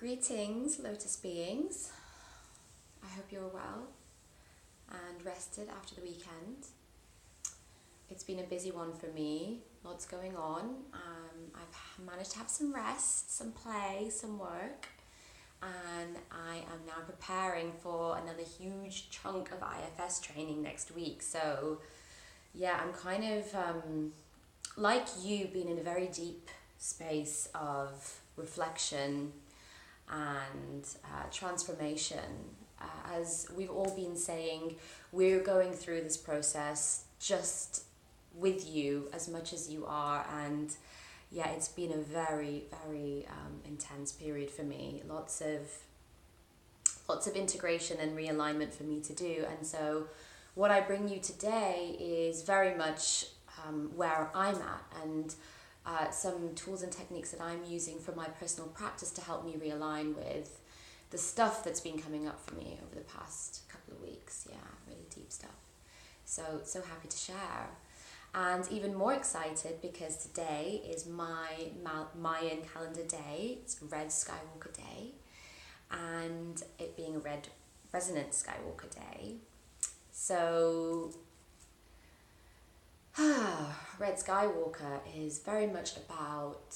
Greetings, Lotus beings. I hope you're well and rested after the weekend. It's been a busy one for me, lots going on. I've managed to have some rest, some play, some work, and I am now preparing for another huge chunk of IFS training next week. So yeah, I'm kind of, like you, being in a very deep space of reflection and transformation. As we've all been saying, we're going through this process just with you as much as you are, and yeah, it's been a very, very intense period for me. Lots of integration and realignment for me to do. And so what I bring you today is very much where I'm at, and some tools and techniques that I'm using for my personal practice to help me realign with the stuff that's been coming up for me over the past couple of weeks. Yeah, really deep stuff. So happy to share. And even more excited because today is my Mayan calendar day. It's Red Skywalker Day. And it being a Red Resonant Skywalker Day. So Red Skywalker is very much about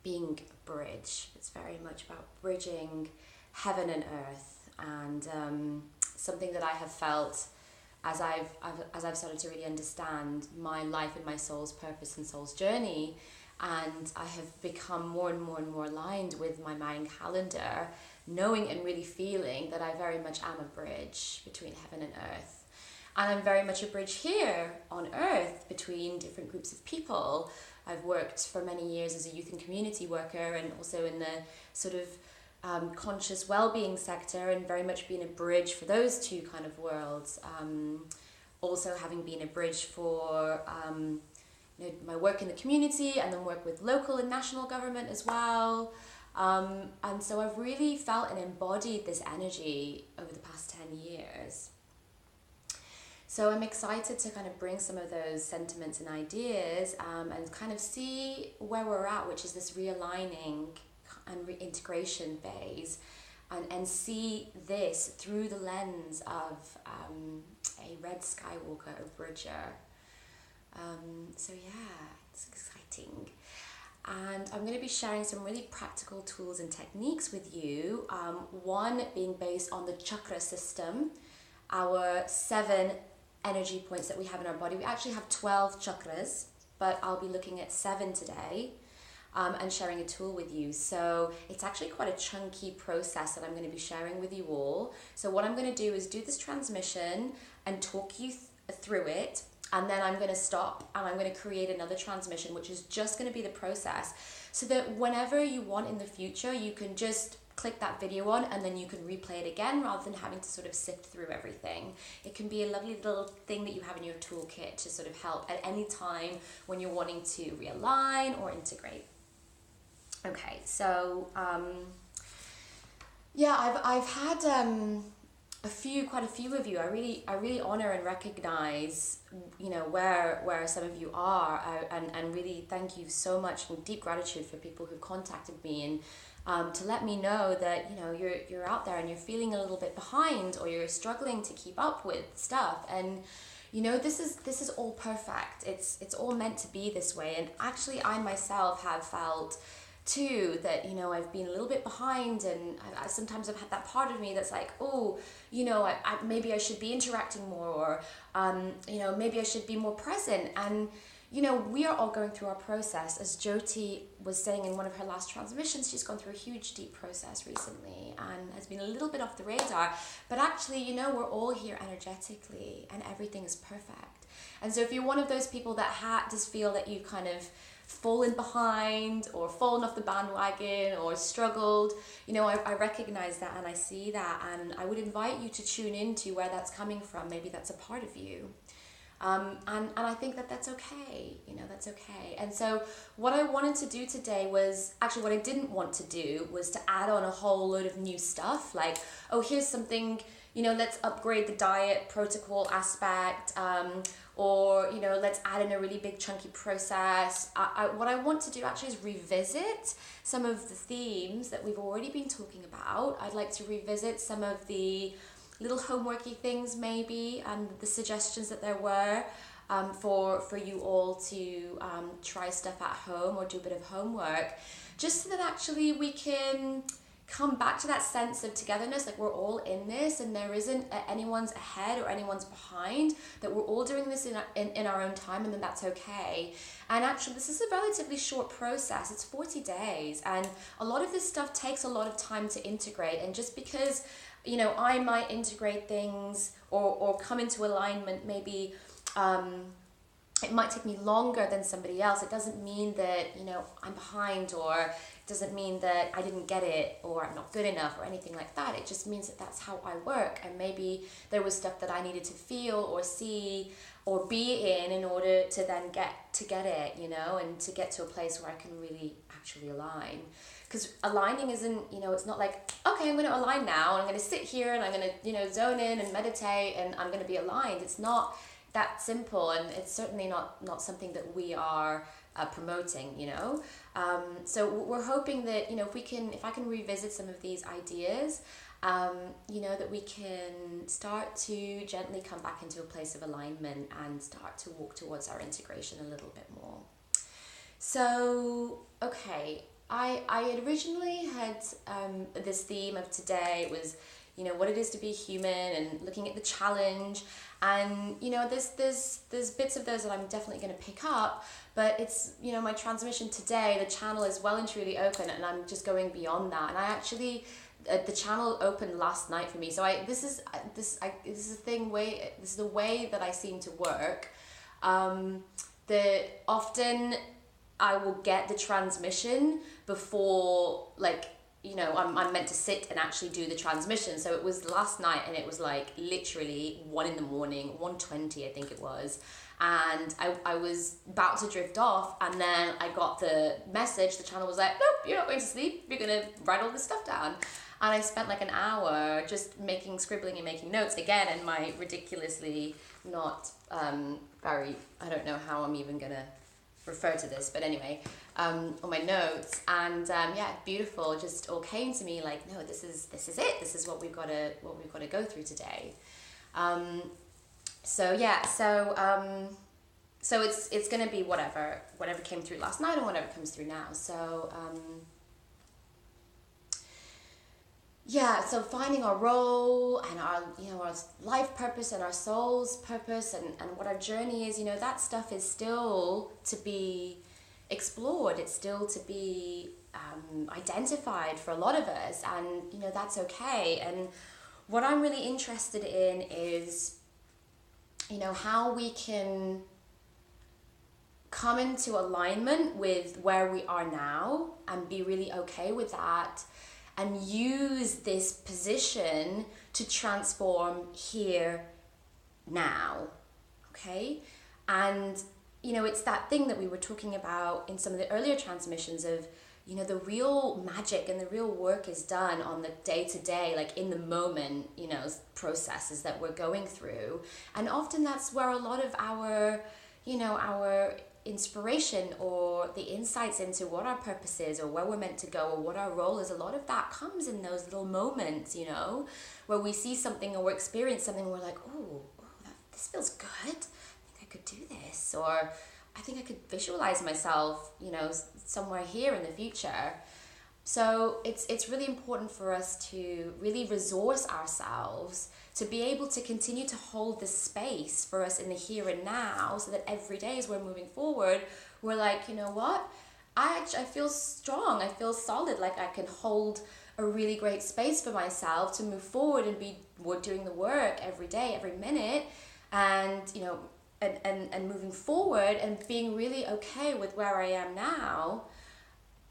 being a bridge. It's very much about bridging heaven and earth, and something that I have felt as I've started to really understand my life and my soul's purpose and soul's journey, and I have become more and more and more aligned with my Mayan calendar, knowing and really feeling that I very much am a bridge between heaven and earth. And I'm very much a bridge here on earth between different groups of people. I've worked for many years as a youth and community worker, and also in the sort of conscious well-being sector, and very much being a bridge for those two kind of worlds. Also having been a bridge for my work in the community, and then work with local and national government as well. And so I've really felt and embodied this energy over the past 10 years. So I'm excited to kind of bring some of those sentiments and ideas and kind of see where we're at, which is this realigning and reintegration phase, and see this through the lens of a Red Skywalker, a bridger. So yeah, it's exciting. And I'm going to be sharing some really practical tools and techniques with you. One being based on the chakra system, our 7 energy points that we have in our body. We actually have 12 chakras, but I'll be looking at 7 today and sharing a tool with you. So it's actually quite a chunky process that I'm going to be sharing with you all. So what I'm going to do is do this transmission and talk you through it, and then I'm going to stop and I'm going to create another transmission, which is just going to be the process, so that whenever you want in the future, you can just click that video on and then you can replay it again, rather than having to sort of sift through everything. It can be a lovely little thing that you have in your toolkit to sort of help at any time when you're wanting to realign or integrate. Okay, so yeah, I've had quite a few of you. I really honor and recognize, where some of you are, and really thank you so much, and deep gratitude for people who've contacted me and to let me know that you're out there and you're feeling a little bit behind, or you're struggling to keep up with stuff. And this is all perfect. It's all meant to be this way. And actually, I myself have felt too that I've been a little bit behind, and I sometimes have had that part of me that's like, maybe I should be interacting more, or maybe I should be more present. And we are all going through our process. As Jyoti was saying in one of her last transmissions, she's gone through a huge, deep process recently and has been a little bit off the radar. But actually, we're all here energetically, and everything is perfect. And so if you're one of those people that just feel that you've kind of fallen behind, or fallen off the bandwagon, or struggled, I recognize that, and I see that, and I would invite you to tune into where that's coming from. Maybe that's a part of you. And I think that's okay, that's okay. And so what I wanted to do today was, actually what I didn't want to do was to add on a whole load of new stuff, like, oh, here's something, let's upgrade the diet protocol aspect, or, you know, let's add in a really big chunky process. What I want to do actually is revisit some of the themes that we've already been talking about. I'd like to revisit some of the little homeworky things maybe, and the suggestions that there were for you all to try stuff at home or do a bit of homework, just so that actually we can come back to that sense of togetherness, like we're all in this and there isn't anyone's ahead or anyone's behind, that we're all doing this in our own time, and then that's okay. And actually this is a relatively short process. It's 40 days, and a lot of this stuff takes a lot of time to integrate. And just because, you know, I might integrate things or come into alignment, maybe it might take me longer than somebody else. It doesn't mean that, you know, I'm behind, or it doesn't mean that I didn't get it or I'm not good enough or anything like that. It just means that that's how I work, and maybe there was stuff that I needed to feel or see or be in order to then get it, you know, and to get to a place where I can really actually align. Because aligning isn't, you know, it's not like, okay, I'm going to align now and I'm going to sit here and I'm going to, you know, zone in and meditate and I'm going to be aligned. It's not that simple, and it's certainly not something that we are promoting, you know. So we're hoping that, you know, if I can revisit some of these ideas, you know, that we can start to gently come back into a place of alignment and start to walk towards our integration a little bit more. So, okay, I originally had this theme of today was, you know, what it is to be human and looking at the challenge. And, you know, there's bits of those that I'm definitely going to pick up, but it's, you know, my transmission today, the channel is well and truly open, and I'm just going beyond that. And I actually, the channel opened last night for me. So this is the way that I seem to work. That often I will get the transmission before, like, you know, I'm meant to sit and actually do the transmission. So it was last night, and it was like literally 1 a.m, 1:20 I think it was, and I was about to drift off, and then I got the message. The channel was like, nope, you're not going to sleep, you're gonna write all this stuff down. And I spent like an hour just scribbling and making notes again, in my ridiculously not very, I don't know how I'm even gonna refer to this, but anyway, on my notes, and yeah, beautiful, it just all came to me like, no, this is it, this is what we've got to go through today. So it's going to be whatever came through last night and whatever comes through now. So so finding our role and our, you know, our life purpose and our soul's purpose, and what our journey is, you know, that stuff is still to be explored. It's still to be identified for a lot of us, and, you know, that's okay. And what I'm really interested in is, you know, how we can come into alignment with where we are now and be really okay with that, and use this position to transform here now, okay? And, you know, it's that thing that we were talking about in some of the earlier transmissions of, you know, the real magic and the real work is done on the day-to-day, like in the moment, you know, processes that we're going through. And often that's where a lot of our, you know, our inspiration or the insights into what our purpose is or where we're meant to go or what our role is, a lot of that comes in those little moments, you know, where we see something or we experience something and we're like, this feels good, I think I could do this, or I think I could visualize myself, you know, somewhere here in the future. So it's really important for us to really resource ourselves to be able to continue to hold this space for us in the here and now, so that every day as we're moving forward, we're like, you know what, I feel strong, I feel solid, like I can hold a really great space for myself to move forward and we're doing the work every day, every minute, and, you know, and moving forward and being really okay with where I am now.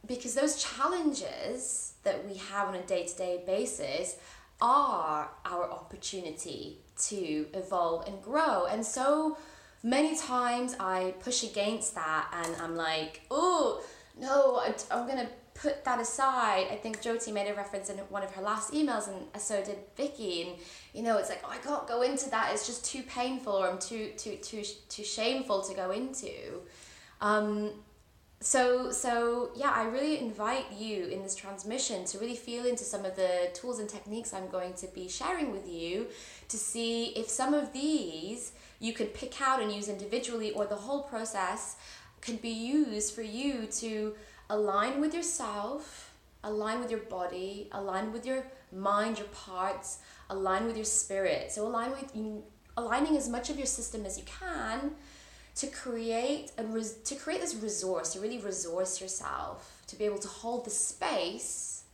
Because those challenges that we have on a day-to-day basis are our opportunity to evolve and grow. And so many times I push against that and I'm like, oh, no, I'm going to put that aside. I think Jyoti made a reference in one of her last emails, and so did Vicky. And, you know, it's like, oh, I can't go into that. It's just too painful, or I'm too shameful to go into. So yeah, I really invite you in this transmission to really feel into some of the tools and techniques I'm going to be sharing with you, to see if some of these you could pick out and use individually, or the whole process can be used for you to align with yourself, align with your body, align with your mind, your parts, align with your spirit. So aligning as much of your system as you can to create this resource, to really resource yourself, to be able to hold the space,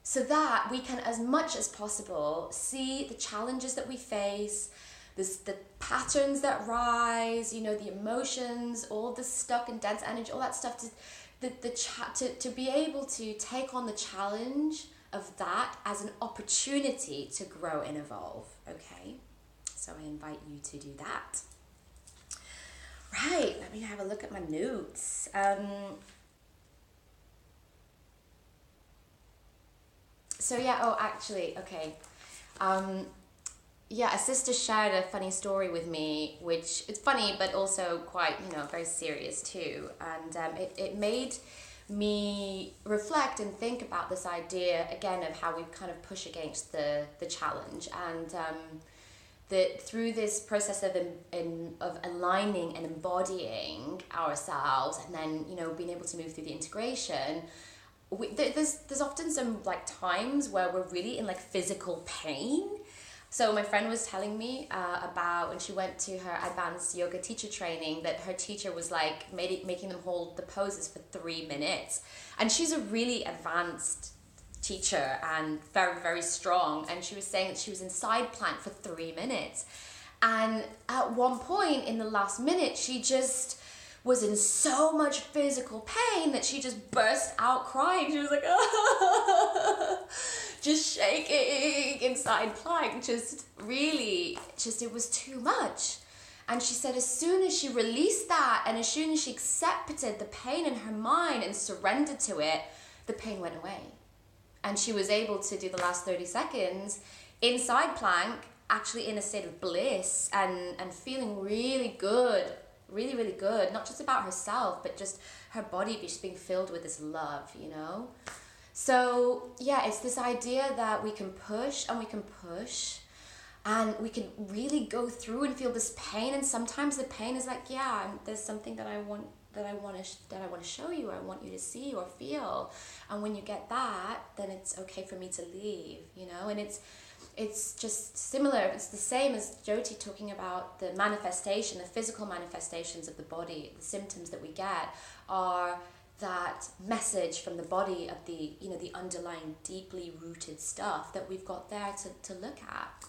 so that we can, as much as possible, see the challenges that we face, the patterns that rise, you know, the emotions, all the stuck and dense energy, all that stuff, to be able to take on the challenge of that as an opportunity to grow and evolve. Okay, so I invite you to do that. Right, let me have a look at my notes. So yeah, oh, actually, okay. Yeah, a sister shared a funny story with me, which it's funny, but also quite, you know, very serious too. And it made me reflect and think about this idea again of how we kind of push against the challenge, and that through this process of aligning and embodying ourselves, and then, you know, being able to move through the integration, there's often some like times where we're really in like physical pain. So my friend was telling me about when she went to her advanced yoga teacher training, that her teacher was like making them hold the poses for 3 minutes, and she's a really advanced teacher and very, very strong, and she was saying that she was in side plank for 3 minutes, and at one point in the last minute she just was in so much physical pain that she just burst out crying. She was like, just shaking in side plank, just really, it was too much. And she said as soon as she released that, and as soon as she accepted the pain in her mind and surrendered to it, the pain went away. And she was able to do the last 30 seconds in side plank, actually in a state of bliss, and feeling really good, really, really good. Not just about herself, but just her body just being filled with this love, you know? So yeah, it's this idea that we can push and we can push, and we can really go through and feel this pain. And sometimes the pain is like, yeah, there's something that I want to show you, or I want you to see or feel. And when you get that, then it's okay for me to leave, you know? And it's just similar. It's the same as Jyoti talking about the manifestation, the physical manifestations of the body. The symptoms that we get are that message from the body of the, you know, the underlying deeply rooted stuff that we've got there to look at.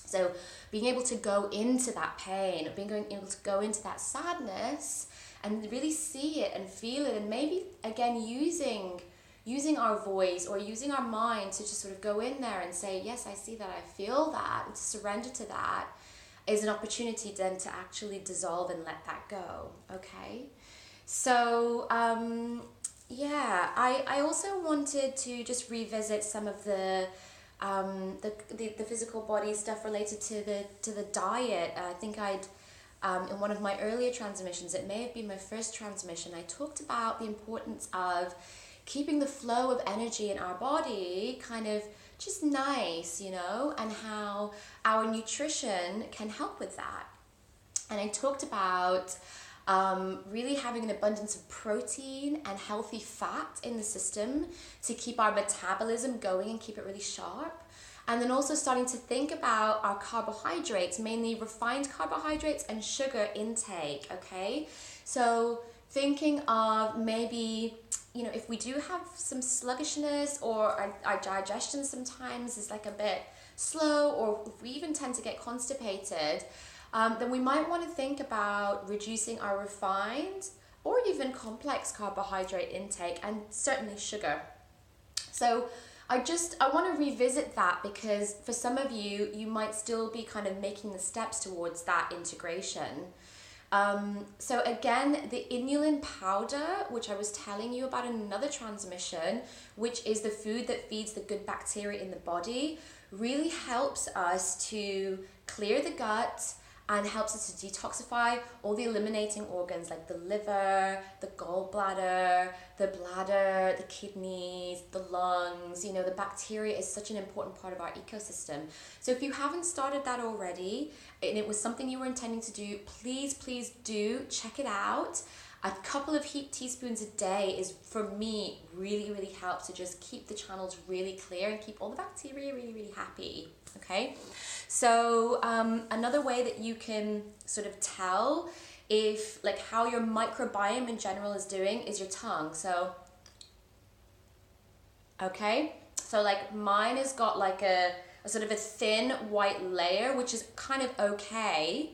So being able to go into that pain, being able to go into that sadness and really see it and feel it, and maybe again using our voice or using our mind to just sort of go in there and say, yes, I see that, I feel that, and to surrender to that is an opportunity then to actually dissolve and let that go. Okay, so yeah, I also wanted to just revisit some of the physical body stuff related to the diet. I think I'd in one of my earlier transmissions, it may have been my first transmission, I talked about the importance of keeping the flow of energy in our body kind of just nice, you know, and how our nutrition can help with that. And I talked about really having an abundance of protein and healthy fat in the system to keep our metabolism going and keep it really sharp. And then also starting to think about our carbohydrates, mainly refined carbohydrates and sugar intake, okay? So thinking of maybe, you know, if we do have some sluggishness, or our digestion sometimes is like a bit slow, or if we even tend to get constipated, then we might want to think about reducing our refined or even complex carbohydrate intake, and certainly sugar. So I want to revisit that, because for some of you, you might still be kind of making the steps towards that integration. So again, the inulin powder, which I was telling you about in another transmission, which is the food that feeds the good bacteria in the body, really helps us to clear the gut and helps us to detoxify all the eliminating organs like the liver, the gallbladder, the bladder, the kidneys, the lungs. You know, the bacteria is such an important part of our ecosystem. So if you haven't started that already, and it was something you were intending to do, please do check it out. A couple of heat teaspoons a day is, for me, really helps to just keep the channels really clear and keep all the bacteria really happy. Okay, so another way that you can sort of tell if, like, how your microbiome in general is doing is your tongue. So okay, so like mine has got like a sort of a thin white layer, which is kind of okay.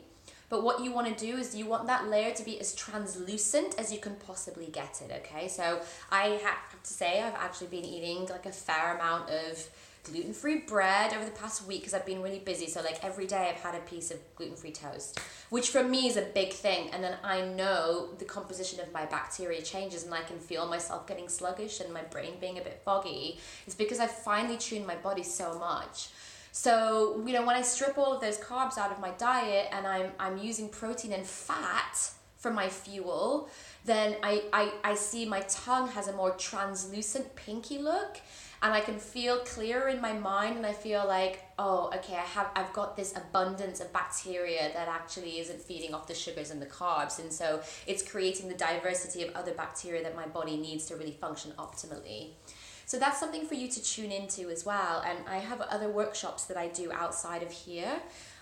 But what you want to do is you want that layer to be as translucent as you can possibly get it, okay? So I have to say I've actually been eating like a fair amount of gluten-free bread over the past week because I've been really busy. So like every day I've had a piece of gluten-free toast, which for me is a big thing. And then I know the composition of my bacteria changes and I can feel myself getting sluggish and my brain being a bit foggy. It's because I've finely tuned my body so much. So, you know, when I strip all of those carbs out of my diet and I'm using protein and fat for my fuel, then I see my tongue has a more translucent pinky look and I can feel clearer in my mind and I feel like, oh, okay, I've got this abundance of bacteria that actually isn't feeding off the sugars and the carbs. And so it's creating the diversity of other bacteria that my body needs to really function optimally. So that's something for you to tune into as well. And I have other workshops that I do outside of here.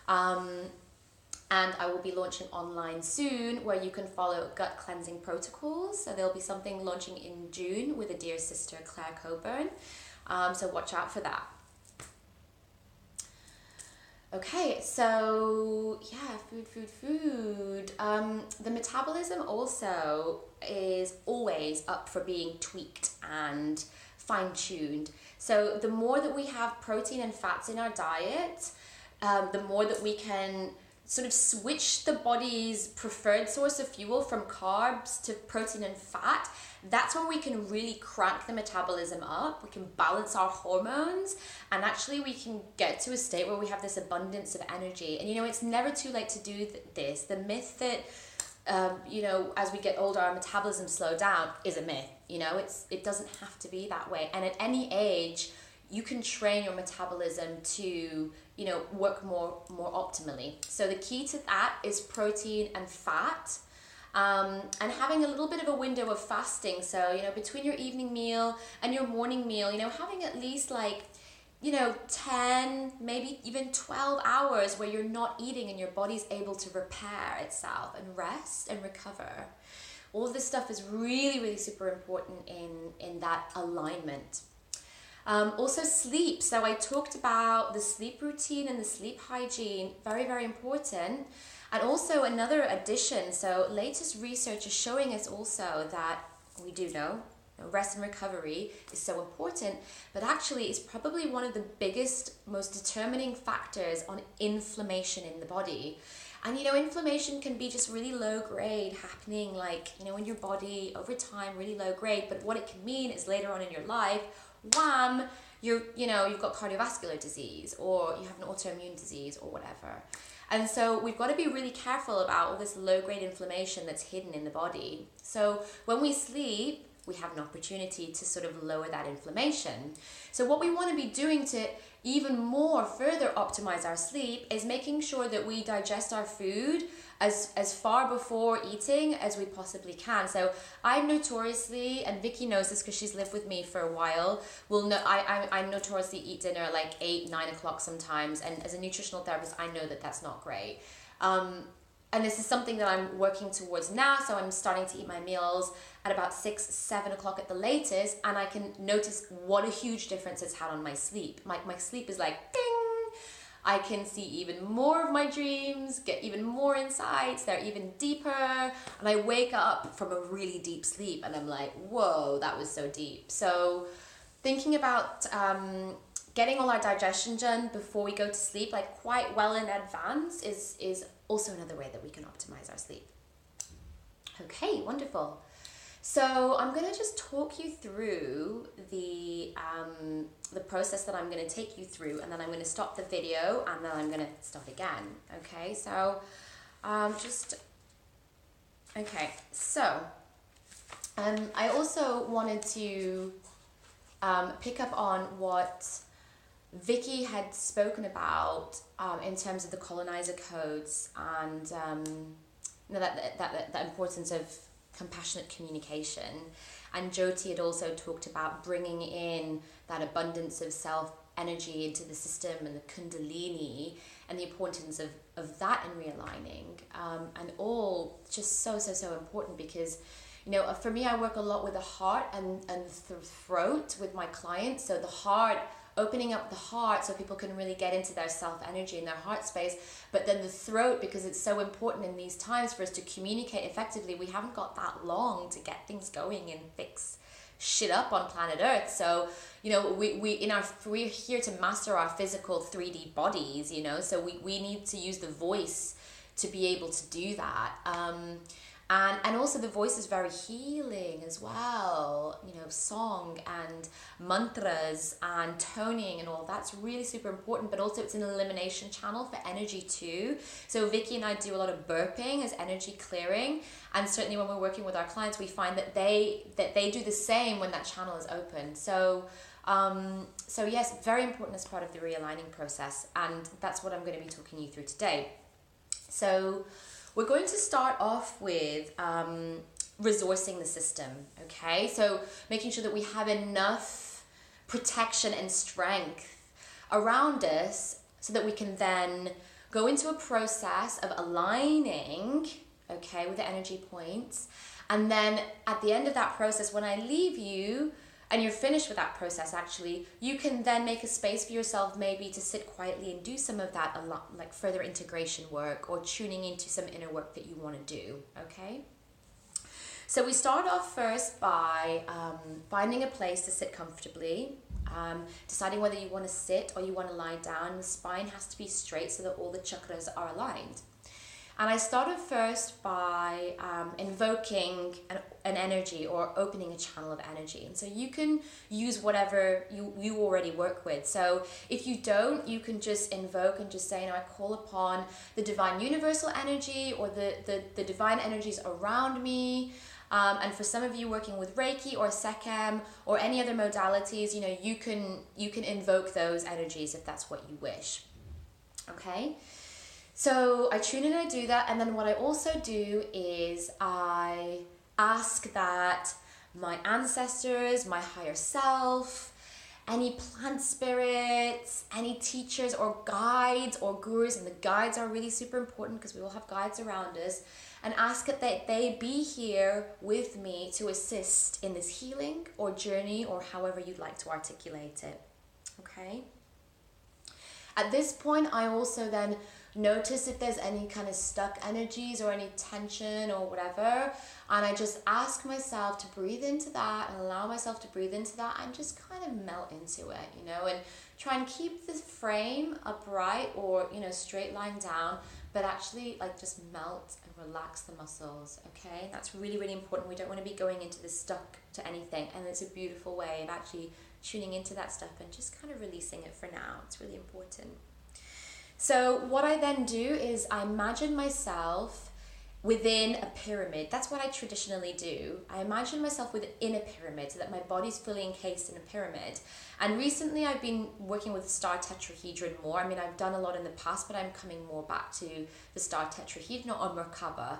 And I will be launching online soon where you can follow gut cleansing protocols. So there'll be something launching in June with a dear sister, Claire Coburn. So watch out for that. Okay, so yeah, food. The metabolism also is always up for being tweaked and fine-tuned. So the more that we have protein and fats in our diet, the more that we can sort of switch the body's preferred source of fuel from carbs to protein and fat. That's when we can really crank the metabolism up. We can balance our hormones and actually we can get to a state where we have this abundance of energy. And you know, it's never too late to do this. The myth that you know, as we get older, our metabolism slow down is a myth. You know, it doesn't have to be that way. And at any age, you can train your metabolism to, you know, work more optimally. So the key to that is protein and fat, and having a little bit of a window of fasting. So, you know, between your evening meal and your morning meal, you know, having at least like, you know, 10, maybe even 12 hours where you're not eating and your body's able to repair itself and rest and recover. All of this stuff is really super important in that alignment. Also sleep. So I talked about the sleep routine and the sleep hygiene, very important. And also another addition, so latest research is showing us also that we do know rest and recovery is so important, but actually it's probably one of the biggest, most determining factors on inflammation in the body. And you know, inflammation can be just really low grade happening, like, you know, in your body over time, really low grade. But what it can mean is later on in your life, wham, you've got cardiovascular disease or you have an autoimmune disease or whatever. And so we've got to be really careful about all this low grade inflammation that's hidden in the body. So when we sleep, we have an opportunity to sort of lower that inflammation. So what we want to be doing to even more further optimize our sleep is making sure that we digest our food as far before eating as we possibly can. So I notoriously, and Vicky knows this because she's lived with me for a while, I notoriously eat dinner at like 8, 9 o'clock sometimes. And as a nutritional therapist, I know that that's not great. And this is something that I'm working towards now. So I'm starting to eat my meals at about 6, 7 o'clock at the latest. And I can notice what a huge difference it's had on my sleep. My sleep is like, ding! I can see even more of my dreams, get even more insights. They're even deeper. And I wake up from a really deep sleep and I'm like, whoa, that was so deep. So thinking about getting all our digestion done before we go to sleep, like quite well in advance, is also another way that we can optimize our sleep. Okay, wonderful. So I'm going to just talk you through the process that I'm going to take you through, and then I'm going to stop the video, and then I'm going to start again. Okay, so I also wanted to pick up on what Vicky had spoken about in terms of the colonizer codes and that importance of compassionate communication. And Jyoti had also talked about bringing in that abundance of self energy into the system and the kundalini and the importance of that in realigning, and all just so important, because for me, I work a lot with the heart and the throat with my clients. So the heart, opening up the heart so people can really get into their self energy and their heart space, but then the throat, because it's so important in these times for us to communicate effectively. We haven't got that long to get things going and fix shit up on planet Earth. So we're here to master our physical 3D bodies, so we need to use the voice to be able to do that. And also the voice is very healing as well, song and mantras and toning and all that's really super important, but also it's an elimination channel for energy too. So Vicky and I do a lot of burping as energy clearing, and certainly when we're working with our clients, we find that they do the same when that channel is open. So yes, very important as part of the realigning process, and that's what I'm going to be talking you through today. So we're going to start off with resourcing the system, okay? So making sure that we have enough protection and strength around us so that we can then go into a process of aligning, okay, with the energy points. And then at the end of that process, when I leave you, and you're finished with that process, actually, you can then make a space for yourself maybe to sit quietly and do some of that, like further integration work or tuning into some inner work that you want to do, okay? So we start off first by finding a place to sit comfortably, deciding whether you want to sit or you want to lie down. The spine has to be straight so that all the chakras are aligned. And I started first by invoking an energy or opening a channel of energy. And so you can use whatever you already work with. So if you don't, you can just invoke and just say, I call upon the divine universal energy or the divine energies around me. And for some of you working with Reiki or Sekhem or any other modalities, you can invoke those energies if that's what you wish. Okay? So I tune in, I do that, and then what I also do is I ask that my ancestors, my higher self, any plant spirits, any teachers or guides or gurus, and the guides are really super important because we all have guides around us, and ask that they be here with me to assist in this healing or journey or however you'd like to articulate it, okay? At this point, I also then notice if there's any kind of stuck energies or any tension or whatever, and I just ask myself to breathe into that and allow myself to breathe into that and just kind of melt into it, and try and keep the frame upright or, straight lying down, but actually like just melt and relax the muscles, okay? That's really, really important. We don't want to be going into the stuck to anything, and it's a beautiful way of actually tuning into that stuff and just kind of releasing it for now. It's really important. So what I then do is I imagine myself within a pyramid. That's what I traditionally do. I imagine myself within a pyramid so that my body's fully encased in a pyramid. And recently I've been working with the star tetrahedron more. I mean, I've done a lot in the past, but I'm coming more back to the star tetrahedron or Merkaba.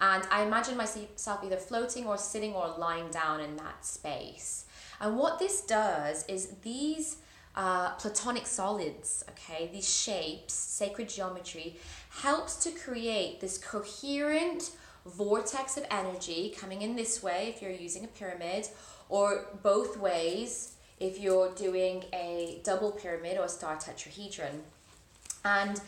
And I imagine myself either floating or sitting or lying down in that space. And what this does is these platonic solids, okay, these shapes, sacred geometry, helps to create this coherent vortex of energy coming in this way if you're using a pyramid, or both ways if you're doing a double pyramid or star tetrahedron. And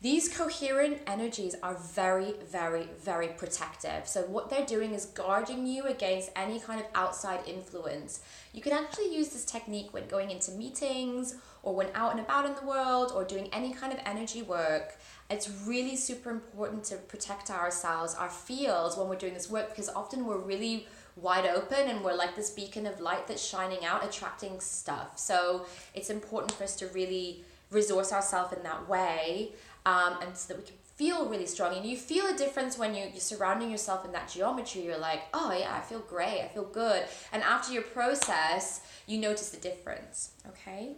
These coherent energies are very, very, very protective. So what they're doing is guarding you against any kind of outside influence. You can actually use this technique when going into meetings or when out and about in the world or doing any kind of energy work. It's really super important to protect ourselves, our fields, when we're doing this work, because often we're really wide open and we're like this beacon of light that's shining out, attracting stuff. So it's important for us to really resource ourselves in that way, and so that we can feel really strong. And you feel a difference when you're surrounding yourself in that geometry. You're like, oh yeah, I feel great, I feel good. And after your process, you notice the difference, okay?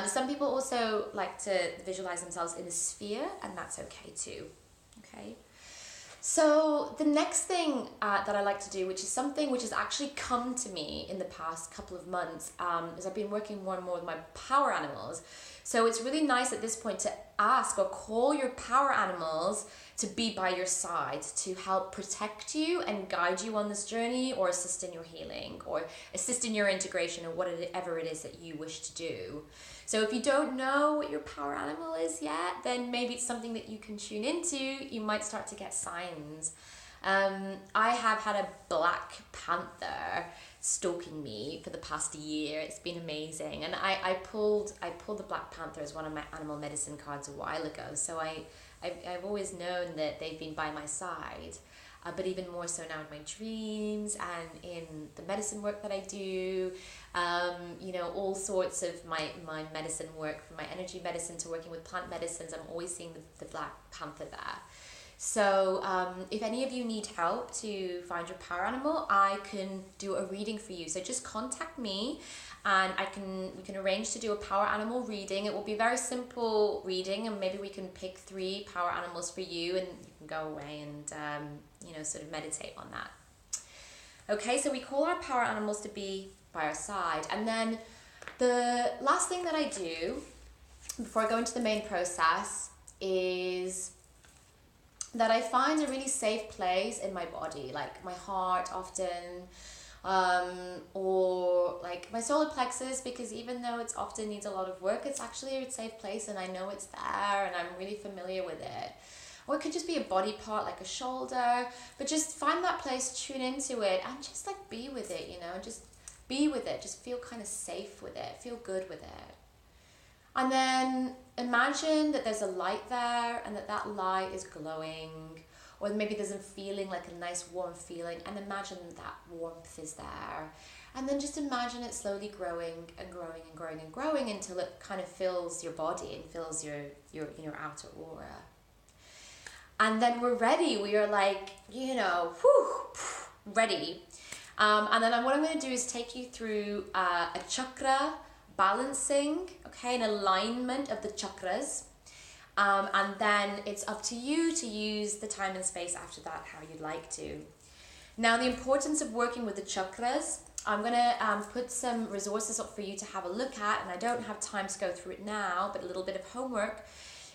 Some people also like to visualize themselves in a sphere, and that's okay too, okay? So the next thing that I like to do, which is something which has actually come to me in the past couple of months, is I've been working more and more with my power animals. So it's really nice at this point to ask or call your power animals to be by your side, to help protect you and guide you on this journey, or assist in your healing, or assist in your integration, or whatever it is that you wish to do. So if you don't know what your power animal is yet, then maybe it's something that you can tune into. You might start to get signs. I have had a black panther stalking me for the past year. It's been amazing. And I pulled the black panther as one of my animal medicine cards a while ago. So I've always known that they've been by my side. But even more so now in my dreams and in the medicine work that I do, all sorts of my medicine work, from my energy medicine to working with plant medicines, I'm always seeing the black panther there. So if any of you need help to find your power animal, I can do a reading for you. So just contact me, and we can arrange to do a power animal reading. It will be a very simple reading, and maybe we can pick 3 power animals for you, and you can go away and sort of meditate on that. Okay, so we call our power animals to be by our side. And then the last thing that I do before I go into the main process is that I find a really safe place in my body, like my heart often, or like my solar plexus, because even though it's often needs a lot of work, it's actually a safe place and I know it's there and I'm really familiar with it. Or it could just be a body part like a shoulder, but just find that place, tune into it, and just like be with it, just be with it, just feel kind of safe with it, feel good with it. And then imagine that there's a light there and that light is glowing, or maybe there's a feeling, like a nice warm feeling, and imagine that warmth is there. And then just imagine it slowly growing and growing and growing and growing until it kind of fills your body and fills your outer aura. And then we're ready. We are like, ready. And then what I'm going to do is take you through a chakra balancing, okay, an alignment of the chakras. And then it's up to you to use the time and space after that how you'd like to. Now, the importance of working with the chakras, I'm going to put some resources up for you to have a look at, and I don't have time to go through it now, but a little bit of homework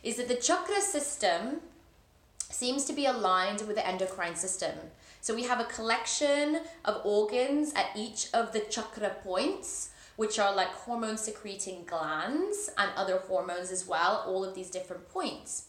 is that the chakra system seems to be aligned with the endocrine system. So we have a collection of organs at each of the chakra points, which are like hormone secreting glands and other hormones as well, all of these different points.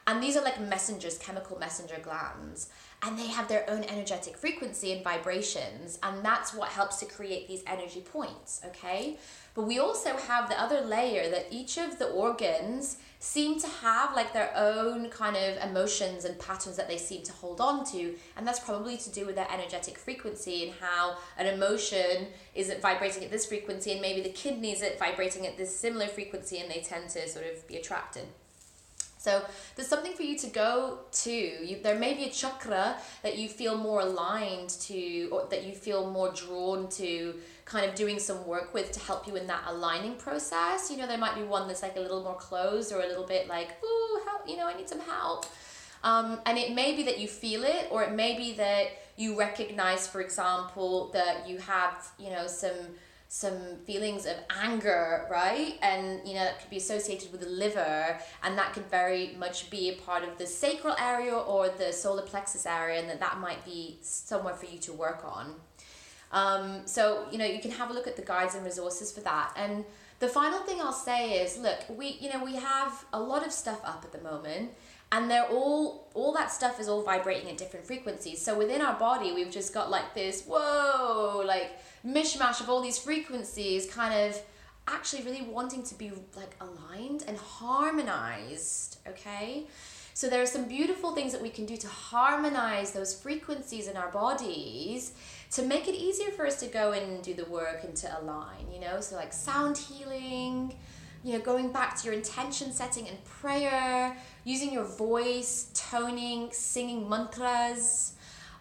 And these are like messengers, chemical messenger glands, and they have their own energetic frequency and vibrations, and that's what helps to create these energy points, okay? But we also have the other layer that each of the organs seem to have like their own kind of emotions and patterns that they seem to hold on to, and that's probably to do with their energetic frequency and how an emotion is vibrating at this frequency, and maybe the kidneys are vibrating at this similar frequency, and they tend to sort of be attracted. So there's something for you to go to. There may be a chakra that you feel more aligned to, or that you feel more drawn to kind of doing some work with to help you in that aligning process. There might be one that's like a little more closed or a little bit like, ooh, help, I need some help. And it may be that you feel it, or it may be that you recognize, for example, that you have, some feelings of anger, right? And that could be associated with the liver, and that could very much be a part of the sacral area or the solar plexus area, and that might be somewhere for you to work on. So you can have a look at the guides and resources for that. And The final thing I'll say is, look, we have a lot of stuff up at the moment, and they're all that stuff is all vibrating at different frequencies. So within our body, we've just got like this, whoa, like mishmash of all these frequencies kind of actually really wanting to be like aligned and harmonized, okay? So there are some beautiful things that we can do to harmonize those frequencies in our bodies to make it easier for us to go in and do the work and to align, So like sound healing, going back to your intention setting and prayer, using your voice, toning, singing mantras,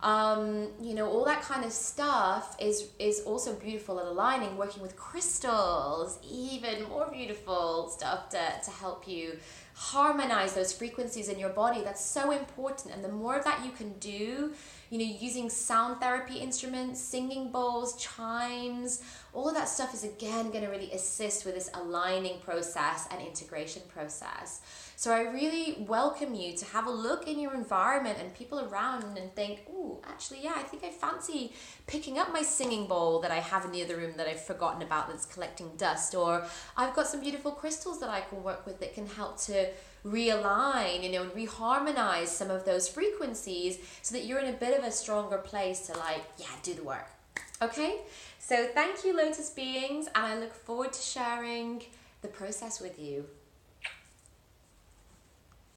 all that kind of stuff is also beautiful at aligning. Working with crystals, even more beautiful stuff to help you harmonize those frequencies in your body. That's so important. And the more of that you can do, using sound therapy instruments, singing bowls, chimes, all of that stuff is again going to really assist with this aligning process and integration process. So I really welcome you to have a look in your environment and people around and think, oh, actually, yeah, I think I fancy picking up my singing bowl that I have in the other room that I've forgotten about that's collecting dust, or I've got some beautiful crystals that I can work with that can help to realign, and reharmonize some of those frequencies so that you're in a bit of a stronger place to do the work. Okay? So thank you, Lotus beings, and I look forward to sharing the process with you.